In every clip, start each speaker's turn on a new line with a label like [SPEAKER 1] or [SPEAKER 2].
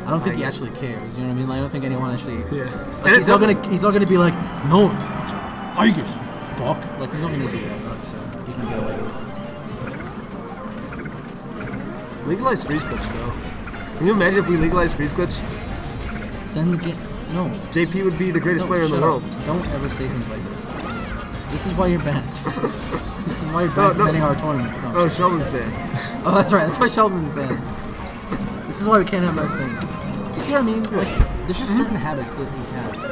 [SPEAKER 1] I don't think he actually cares. You know what I mean? Like, I don't think anyone actually.
[SPEAKER 2] Yeah.
[SPEAKER 1] Like, he's not gonna be like, no, it's IGIS. Fuck. Like, he's not gonna do that. Right? So you can get away with it.
[SPEAKER 2] Legalize freeze glitch though. Can you imagine if we legalized freeze glitch?
[SPEAKER 1] Then the game. No.
[SPEAKER 2] JP would be the greatest player in the world.
[SPEAKER 1] Don't ever say things like this. This is why you're banned. This is why you're banned from any of our tournament.
[SPEAKER 2] Oh, Sheldon's banned.
[SPEAKER 1] Oh, that's right. That's why Sheldon's banned. This is why we can't have nice things. You see what I mean? Like, there's just certain habits that he has.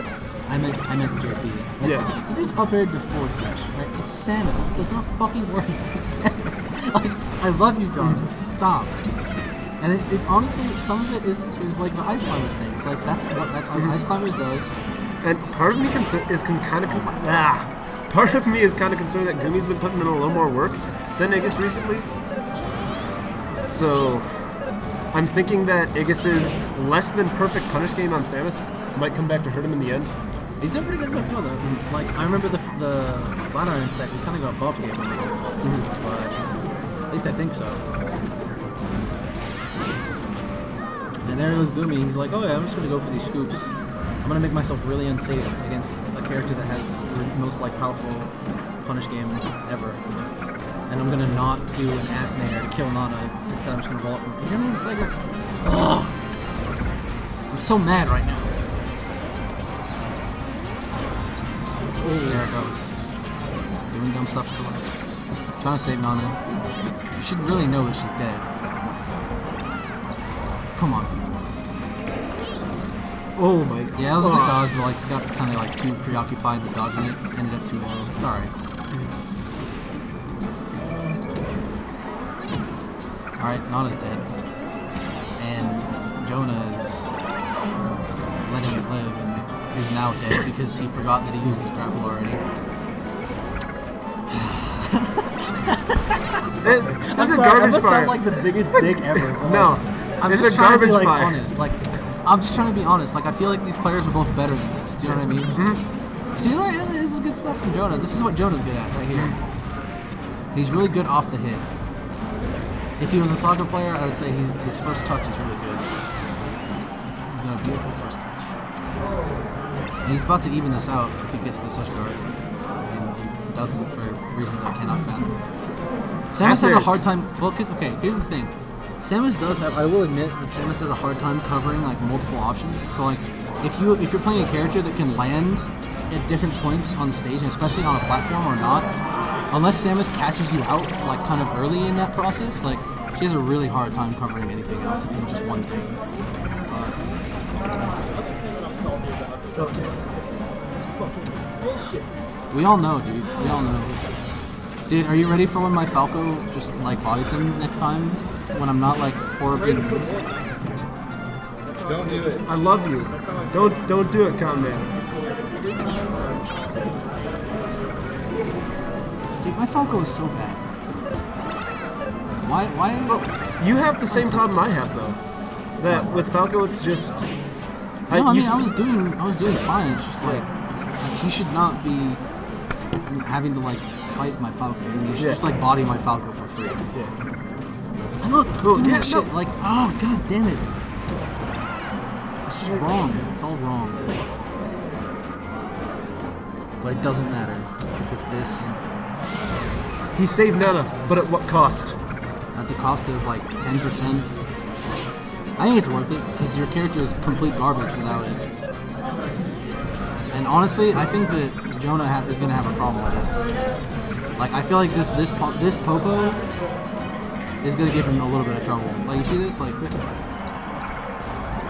[SPEAKER 1] I meant JP. Like,
[SPEAKER 2] yeah.
[SPEAKER 1] He just upgraded to forward smash. Right? It's Samus. It does not fucking work. It's Samus. Like, I love you, John. Stop. And it's honestly, some of it is like the Ice Climbers thing. It's like, that's what Ice Climbers does.
[SPEAKER 2] And part of me part of me is kind of concerned that Goomy's been putting in a little more work than IGIS recently. So I'm thinking that IGIS's less than perfect punish game on Samus might come back to hurt him in the end.
[SPEAKER 1] He's done pretty good so far though. Like, I remember the Flat Iron set, he kind of got bumped game, but at least I think so. And there goes Goomy. He's like, oh yeah, I'm just gonna go for these scoops. I'm gonna make myself really unsafe against a character that has the most like powerful punish game ever. And I'm gonna not do an ass nair to kill Nana. Instead, I'm just gonna roll up. You know what I mean? It's like, ugh. I'm so mad right now. Oh, there it goes. Doing dumb stuff to like, trying to save Nana. You should really know that she's dead at that point. Come on, people.
[SPEAKER 2] Oh my.
[SPEAKER 1] Yeah, that was a good dodge, but like he got kind of like too preoccupied with dodging it. Ended up too low. It's alright. Alright, Nana's dead. And Jonah is letting it live and is now dead because he forgot that he used his grapple already. I'm sorry, I must sound like the biggest dick ever.
[SPEAKER 2] No,
[SPEAKER 1] I'm just trying to be like honest. Like, I'm just trying to be honest. Like, I feel like these players are both better than this. Do you know what I mean? Mm-hmm. See, like, this is good stuff from Jonah. This is what Jonah's good at right here. He's really good off the hit. If he was a soccer player, I would say his first touch is really good. He's got a beautiful first touch. And he's about to even this out if he gets the such guard. And he doesn't for reasons I cannot fathom. Samus has a hard time. Well, because, okay, here's the thing. Samus does have, I will admit that Samus has a hard time covering like multiple options. So like, if you're playing a character that can land at different points on the stage, and especially on a platform or not, unless Samus catches you out like kind of early in that process, like she has a really hard time covering anything else than just one thing. We all know, dude. We all know. Dude, are you ready for when my Falco just like bodies him next time? When I'm not like horribly nervous?
[SPEAKER 3] Don't do it.
[SPEAKER 2] I love you. Don't do it, Con-Man.
[SPEAKER 1] Dude, my Falco is so bad. Why?
[SPEAKER 2] Well, you have the same problem I have though. That with Falco, it's just.
[SPEAKER 1] No, I mean I was doing fine. It's just like he should not be having to like fight my Falco. I mean, you should just like body my Falco for free.
[SPEAKER 2] Yeah.
[SPEAKER 1] And look, it's doing that shit. Like, oh god damn it! It's just wrong. It's all wrong. But it doesn't matter because this.
[SPEAKER 2] He saved Nana, but at what cost?
[SPEAKER 1] At the cost of like 10%. I think it's worth it because your character is complete garbage without it. And honestly, I think that Jonah is gonna have a problem with this. Like, I feel like this Popo is gonna give him a little bit of trouble. Like, you see this? Like,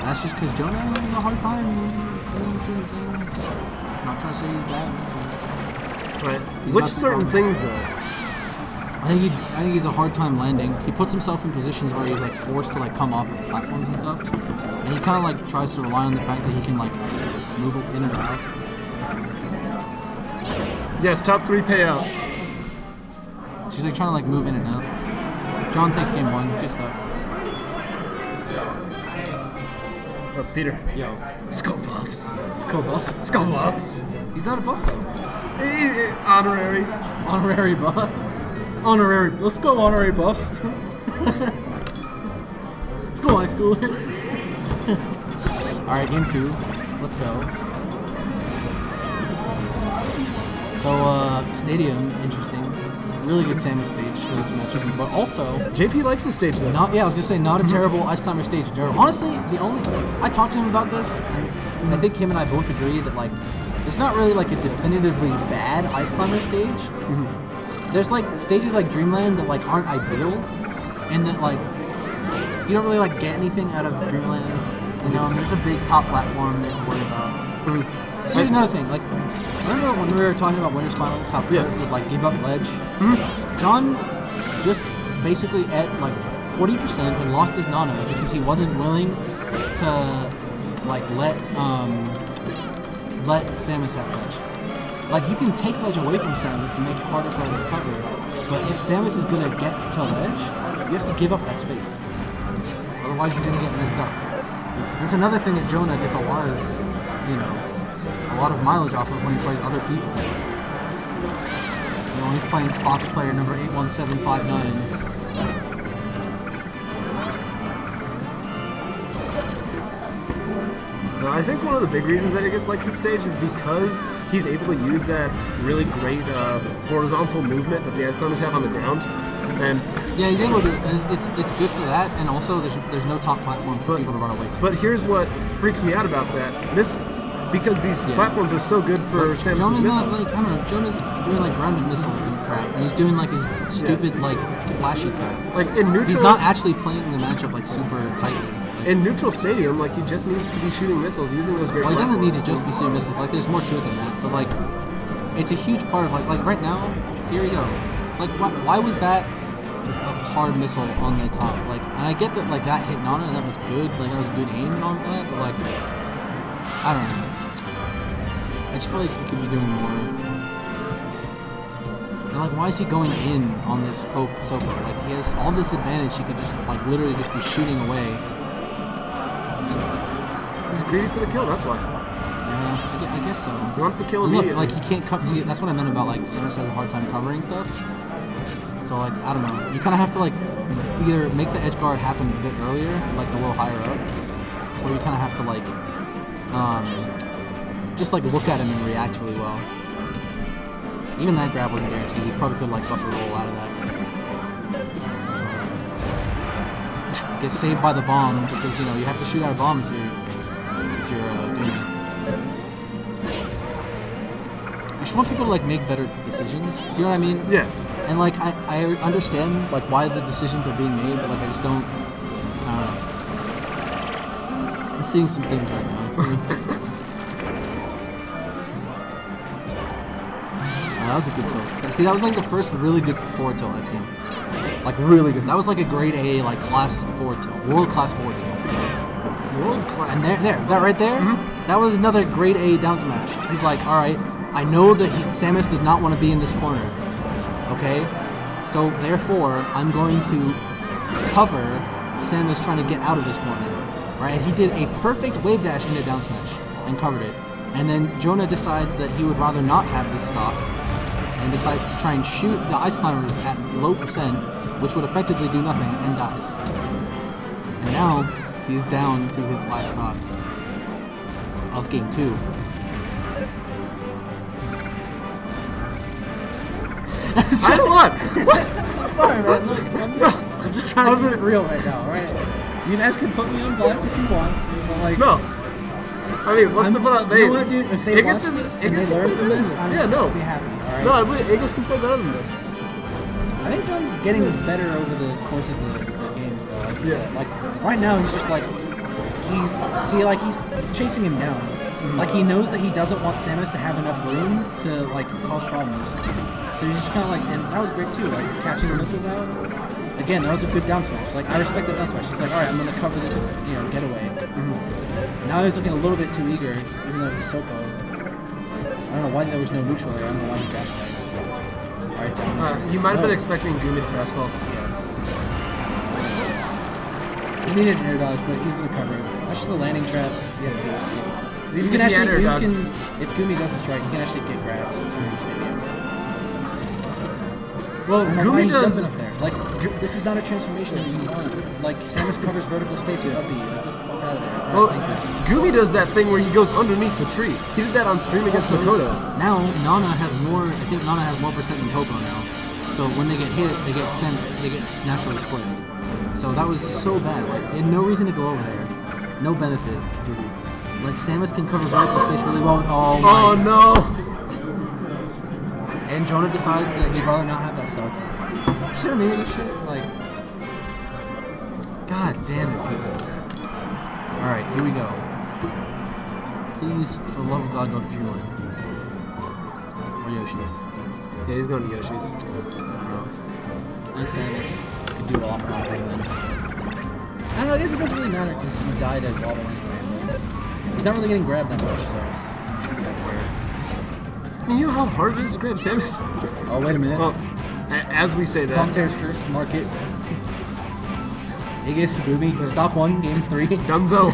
[SPEAKER 1] that's just because Jonah has a hard time doing certain things. I'm not trying to say he's bad.
[SPEAKER 2] Right. Which certain things though?
[SPEAKER 1] I think he's a hard time landing. He puts himself in positions where he's like forced to like come off of platforms and stuff, and he kind of like tries to rely on the fact that he can like move in and out.
[SPEAKER 2] Yes, top 3 payout.
[SPEAKER 1] So he's like trying to like move in and out. John takes game 1. Good stuff.
[SPEAKER 2] Oh, Peter.
[SPEAKER 1] Yo.
[SPEAKER 2] Skull buffs.
[SPEAKER 1] Skull buffs.
[SPEAKER 2] Skull buffs.
[SPEAKER 1] He's not a buff though.
[SPEAKER 2] Honorary.
[SPEAKER 1] Honorary buff. Honorary. Let's go honorary buffs. Let's go high schoolers. Alright, game 2. Let's go. So, Stadium, interesting. Really good Samus stage for this matchup, but also...
[SPEAKER 2] JP likes the stage, though.
[SPEAKER 1] I was gonna say, not a terrible Ice Climber stage in general. Honestly, I talked to him about this, and I think him and I both agree that, like, there's not really, like, a definitively bad Ice Climber stage. There's, like, stages like Dreamland that, like, aren't ideal, and that, like, you don't really, like, get anything out of Dreamland. You know, and there's a big top platform that you have to worry about. So here's another thing, like, remember when we were talking about Winners Finals, how Kurt would, like, give up ledge? John just basically ate, like, 40% and lost his Nana because he wasn't willing to, like, let Samus have ledge. Like, you can take ledge away from Samus and make it harder for her to recover, but if Samus is gonna get to ledge, you have to give up that space. Otherwise, you're gonna get messed up. That's another thing that Jonah gets a lot of, you know, a lot of mileage off of when he plays other people. You know, he's playing Fox player number 81759.
[SPEAKER 2] I think one of the big reasons that IGIS likes this stage is because he's able to use that really great horizontal movement that the Ice Climbers have on the ground. And
[SPEAKER 1] yeah, he's able to. It's good for that, and also there's no top platform for people to run away to.
[SPEAKER 2] But here's what freaks me out about that: missiles, because these platforms are so good for Samus'
[SPEAKER 1] Jonah's
[SPEAKER 2] missile.
[SPEAKER 1] not like, I don't know. Jonah's doing like grounded missiles and crap, and he's doing like his stupid like flashy crap.
[SPEAKER 2] Like in neutral,
[SPEAKER 1] he's not actually playing the matchup like super tightly.
[SPEAKER 2] In neutral stadium, like he just needs to be shooting missiles using those great.
[SPEAKER 1] Well, he doesn't need to just be shooting missiles. Like there's more to it than that. But like, it's a huge part of like right now. Here we go. Like why was that a hard missile on the top? Like, and I get that like that hit Nana and that was good. Like that was good aim and all that. But like, I don't know. I just feel like he could be doing more. And like, why is he going in on this Sopo? Like he has all this advantage. He could just like literally just be shooting away.
[SPEAKER 2] He's greedy for the kill, that's why.
[SPEAKER 1] Yeah, I guess so.
[SPEAKER 2] He wants to kill immediately.
[SPEAKER 1] Look, like he can't cover. See, that's what I meant about like Samus has a hard time covering stuff. So like, I don't know. You kind of have to like either make the edge guard happen a bit earlier, like a little higher up, or you kind of have to like just like look at him and react really well. Even that grab wasn't guaranteed. You probably could like buffer roll out of that. Get saved by the bomb because you know you have to shoot out a bomb if you're Goomy. I just want people to like make better decisions. Do you know what I mean?
[SPEAKER 2] Yeah.
[SPEAKER 1] And like I understand like why the decisions are being made, but like I just don't. I'm seeing some things right now. That was a good tilt. See, that was like the first really good forward tilt I've seen. Like really good. That was like a grade A, like class forward tilt, world class forward tilt.
[SPEAKER 2] World class.
[SPEAKER 1] And that right there, that was another grade A down smash. He's like, all right, I know that Samus does not want to be in this corner. Okay, so therefore I'm going to cover Samus trying to get out of this corner. Right, and he did a perfect wave dash into down smash and covered it. And then Jonah decides that he would rather not have this stock and decides to try and shoot the Ice Climbers at low percent, which would effectively do nothing, and dies. And now, he's down to his last stock of game 2.
[SPEAKER 2] I don't want.
[SPEAKER 1] I'm sorry, man. Look, I'm just trying to keep it real right now, alright? You guys can put me on blast if you want. Like,
[SPEAKER 2] no. I mean, what's the fun?
[SPEAKER 1] You know what, dude? If they watch this and they learn from this, I'm be happy, alright?
[SPEAKER 2] No, I believe IGIS can play better than this.
[SPEAKER 1] I think John's getting better over the course of the games, though. Like you said, like right now he's just like he's chasing him down. Like he knows that he doesn't want Samus to have enough room to like cause problems. So he's just kind of like, and that was great too, like catching the missiles out. Again, that was a good down smash. Like I respect that down smash. He's like, all right, I'm gonna cover this, you know, getaway. Now he's looking a little bit too eager, even though he's Sopo. I don't know why there was no neutral there. I don't know why he dash tags. Right down there.
[SPEAKER 2] He might have been expecting Goomy to fast fall.
[SPEAKER 1] Yeah. He needed an air dodge, but he's gonna cover it. That's just a landing trap. You have to go see. You can actually, if Goomy does this right, you can actually get grabs through Stadium. So,
[SPEAKER 2] well, Goomy does.
[SPEAKER 1] Jumping up there. Like, this is not a transformation that you want. Like, Samus covers vertical space with up B. Like, get the fuck out of there.
[SPEAKER 2] Well,
[SPEAKER 1] thank you.
[SPEAKER 2] Goomy does that thing where he goes underneath the tree. He did that on stream against Makoto.
[SPEAKER 1] Now, Nana has more, I think Nana has more percent than Poco now. So when they get hit, they get naturally split. So that was so bad. Like, they had no reason to go over there. No benefit. Like, Samus can cover vertical space really well.
[SPEAKER 2] Oh no!
[SPEAKER 1] And Jonah decides that he'd rather not have that stuff. Should have made this shit. Like, god damn it, people. Alright, here we go. Please, for the love of God, go to Dreamland. Or Yoshi's.
[SPEAKER 2] Yeah, he's going to Yoshi's.
[SPEAKER 1] I think Samus could do a lot more on Dreamland. I don't know, I guess it doesn't really matter because you died at Wobble anyway, but he's not really getting grabbed that much, so you shouldn't be that scared.
[SPEAKER 2] You know how hard it is to grab Samus?
[SPEAKER 1] Oh, wait a minute.
[SPEAKER 2] Well, as we say that...
[SPEAKER 1] Commentator's curse, mark it. IGIS, Goomy, stop 1, game 3.
[SPEAKER 2] Dunzo.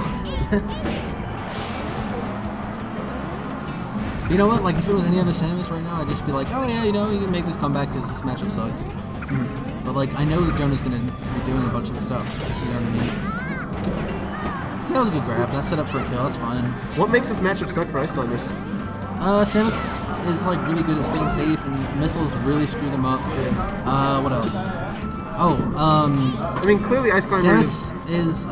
[SPEAKER 1] You know what? Like, if it was any other Samus right now, I'd just be like, oh yeah, you know, you can make this comeback because this matchup sucks. But like, I know that Jonah's gonna be doing a bunch of stuff. You know what I mean? See, that was a good grab. That's set up for a kill. That's fine.
[SPEAKER 2] What makes this matchup suck for Ice Climbers?
[SPEAKER 1] Samus is like really good at staying safe, and missiles really screw them up.
[SPEAKER 2] Yeah.
[SPEAKER 1] What else? Oh,
[SPEAKER 2] I mean, clearly Ice Climbers...
[SPEAKER 1] Samus is,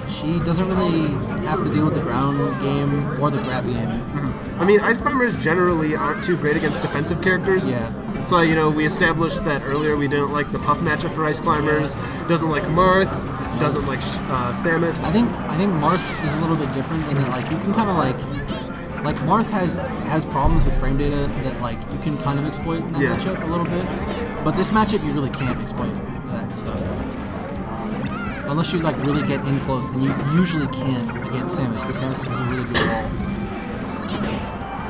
[SPEAKER 1] she doesn't really have to deal with the ground game or the grab game.
[SPEAKER 2] I mean, Ice Climbers generally aren't too great against defensive characters.
[SPEAKER 1] Yeah.
[SPEAKER 2] So, you know, we established that earlier we didn't like the Puff matchup for Ice Climbers.
[SPEAKER 1] Yeah.
[SPEAKER 2] Doesn't like Marth. Doesn't like Samus.
[SPEAKER 1] I think Marth is a little bit different in that, like, you can kind of like Marth has problems with frame data that like you can kind of exploit in that matchup a little bit, but this matchup you really can't exploit that stuff unless you like really get in close, and you usually can't against Samus because Samus has a really good wall.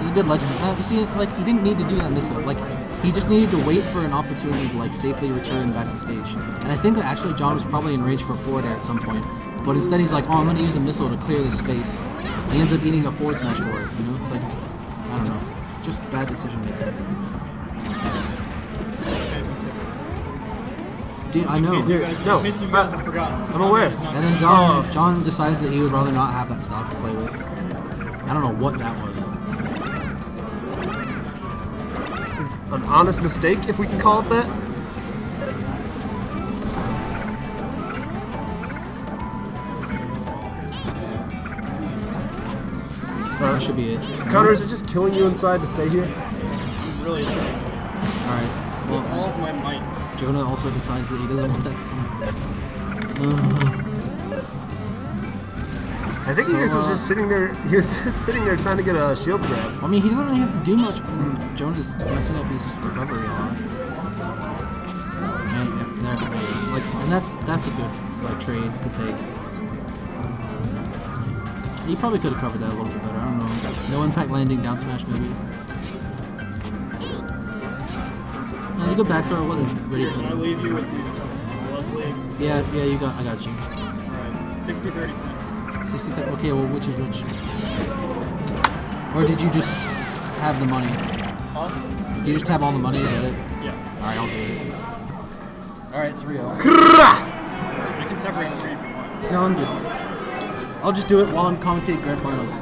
[SPEAKER 1] He's a good ledge. You see, like, he didn't need to do that missile. Like, he just needed to wait for an opportunity to like safely return back to stage. And I think that actually John was probably in range for a forward air at some point, but instead he's like, oh, I'm gonna use a missile to clear this space. And he ends up eating a forward smash for it. You know, it's like, I don't know, just bad decision making. Dude, I know.
[SPEAKER 3] In case you guys have forgotten.
[SPEAKER 2] I'm aware.
[SPEAKER 1] And then John decides that he would rather not have that stock to play with. I don't know what that was.
[SPEAKER 2] An honest mistake, if we can call it that.
[SPEAKER 1] That should be it.
[SPEAKER 2] Connor, is it just killing you inside to stay here?
[SPEAKER 3] I'm really enjoying it.
[SPEAKER 1] Alright, well,
[SPEAKER 3] With all of my might.
[SPEAKER 1] Jonah also decides that he doesn't want that stock.
[SPEAKER 2] I think he was just sitting there. He was just sitting there trying to get a shield grab.
[SPEAKER 1] I mean, he doesn't really have to do much when Jonah's messing up his recovery a lot. Like, and that's a good like trade to take. He probably could have covered that a little bit better. I don't know. No impact landing, down smash maybe. It was a good back throw. I wasn't ready for
[SPEAKER 3] Can I
[SPEAKER 1] that.
[SPEAKER 3] leave you with these love legs?
[SPEAKER 1] Yeah, I got you.
[SPEAKER 3] Alright, 60-30.
[SPEAKER 1] 60. Okay, well, which is which? Or did you just have the money?
[SPEAKER 3] Huh?
[SPEAKER 1] Did you just have all the money? Is that it?
[SPEAKER 3] Yeah.
[SPEAKER 1] Alright, I'll do it. Alright, 3-0.
[SPEAKER 3] We can separate 3 if you want.
[SPEAKER 1] No, I'm good. I'll just do it while I'm commentating Grand Finals.